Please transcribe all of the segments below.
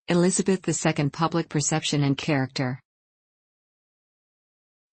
Elizabeth II public perception and character.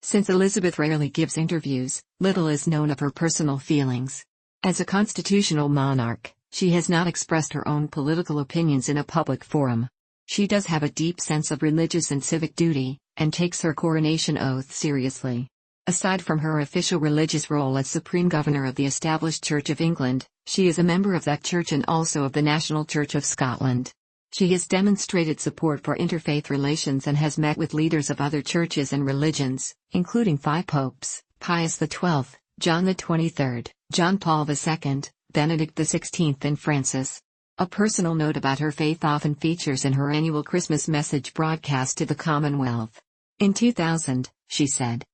Since Elizabeth rarely gives interviews, little is known of her personal feelings. As a constitutional monarch, she has not expressed her own political opinions in a public forum. She does have a deep sense of religious and civic duty, and takes her coronation oath seriously. Aside from her official religious role as Supreme Governor of the Established Church of England, she is a member of that church and also of the National Church of Scotland. She has demonstrated support for interfaith relations and has met with leaders of other churches and religions, including 5 popes, Pius XII, John XXIII, John Paul II, Benedict XVI and Francis. A personal note about her faith often features in her annual Christmas message broadcast to the Commonwealth. In 2000, she said,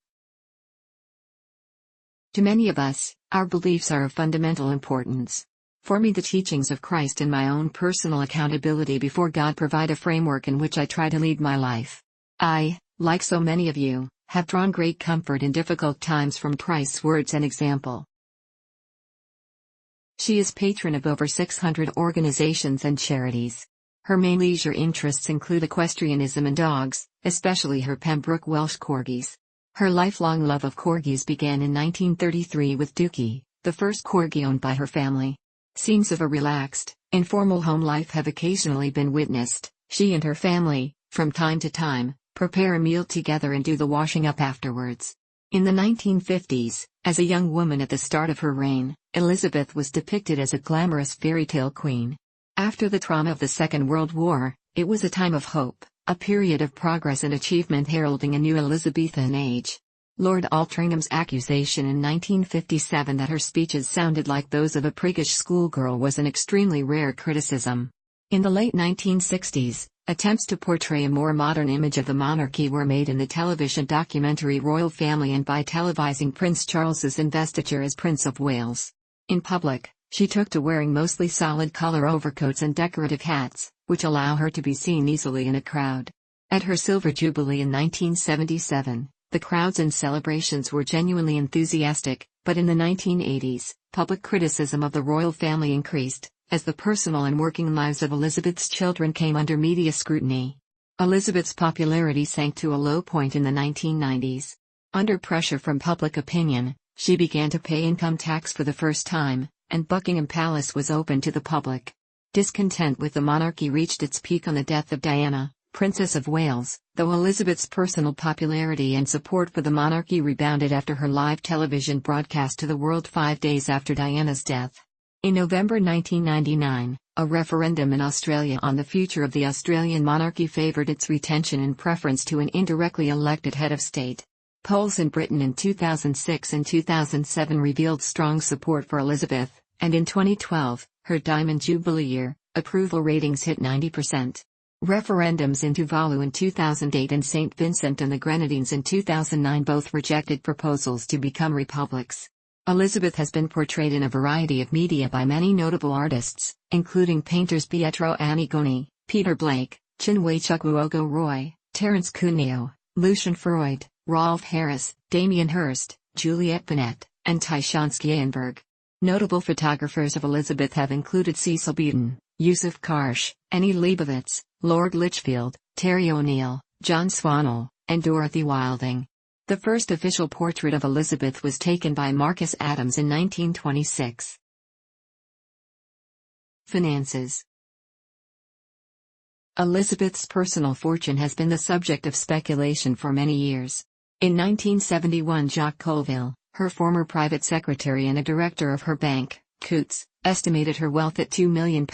"To many of us, our beliefs are of fundamental importance. For me, the teachings of Christ and my own personal accountability before God provide a framework in which I try to lead my life. I, like so many of you, have drawn great comfort in difficult times from Christ's words and example." She is patron of over 600 organizations and charities. Her main leisure interests include equestrianism and dogs, especially her Pembroke Welsh Corgis. Her lifelong love of corgis began in 1933 with Dookie, the first corgi owned by her family. Scenes of a relaxed, informal home life have occasionally been witnessed. She and her family, from time to time, prepare a meal together and do the washing up afterwards. In the 1950s, as a young woman at the start of her reign, Elizabeth was depicted as a glamorous fairy tale queen. After the trauma of the Second World War, it was a time of hope, a period of progress and achievement heralding a new Elizabethan age. Lord Altringham's accusation in 1957 that her speeches sounded like those of a priggish schoolgirl was an extremely rare criticism. In the late 1960s, attempts to portray a more modern image of the monarchy were made in the television documentary Royal Family and by televising Prince Charles's investiture as Prince of Wales. In public, she took to wearing mostly solid color overcoats and decorative hats, which allow her to be seen easily in a crowd. At her Silver Jubilee in 1977, the crowds and celebrations were genuinely enthusiastic, but in the 1980s, public criticism of the royal family increased, as the personal and working lives of Elizabeth's children came under media scrutiny. Elizabeth's popularity sank to a low point in the 1990s. Under pressure from public opinion, she began to pay income tax for the first time, and Buckingham Palace was open to the public. Discontent with the monarchy reached its peak on the death of Diana, Princess of Wales, though Elizabeth's personal popularity and support for the monarchy rebounded after her live television broadcast to the world 5 days after Diana's death. In November 1999, a referendum in Australia on the future of the Australian monarchy favoured its retention in preference to an indirectly elected head of state. Polls in Britain in 2006 and 2007 revealed strong support for Elizabeth, and in 2012, her Diamond Jubilee year, approval ratings hit 90%. Referendums in Tuvalu in 2008 and St. Vincent and the Grenadines in 2009 both rejected proposals to become republics. Elizabeth has been portrayed in a variety of media by many notable artists, including painters Pietro Annigoni, Peter Blake, Chinwe Chukwuogo Roy, Terence Cuneo, Lucian Freud, Rolf Harris, Damien Hirst, Juliette Binotte, and Tyshawn Skienberg. Notable photographers of Elizabeth have included Cecil Beaton, Yusuf Karsh, Annie Leibovitz, Lord Lichfield, Terry O'Neill, John Swannell, and Dorothy Wilding. The first official portrait of Elizabeth was taken by Marcus Adams in 1926. Finances. Elizabeth's personal fortune has been the subject of speculation for many years. In 1971, Jacques Colville, her former private secretary and a director of her bank, Coutts, estimated her wealth at £2 million,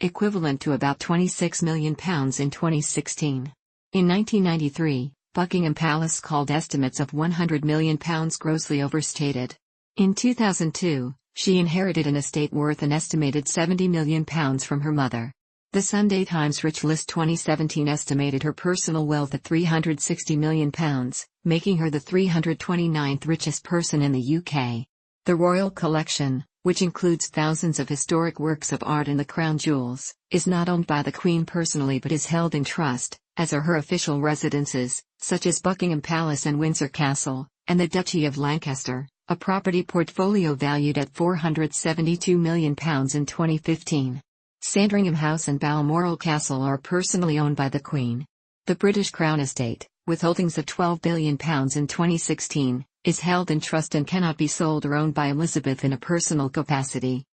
equivalent to about £26 million in 2016. In 1993, Buckingham Palace called estimates of £100 million grossly overstated. In 2002, she inherited an estate worth an estimated £70 million from her mother. The Sunday Times Rich List 2017 estimated her personal wealth at £360 million, making her the 329th richest person in the UK. The Royal Collection, which includes thousands of historic works of art and the crown jewels, is not owned by the Queen personally but is held in trust, as are her official residences, such as Buckingham Palace and Windsor Castle, and the Duchy of Lancaster, a property portfolio valued at £472 million in 2015. Sandringham House and Balmoral Castle are personally owned by the Queen. The British Crown Estate, with holdings of £12 billion in 2016, is held in trust and cannot be sold or owned by Elizabeth in a personal capacity.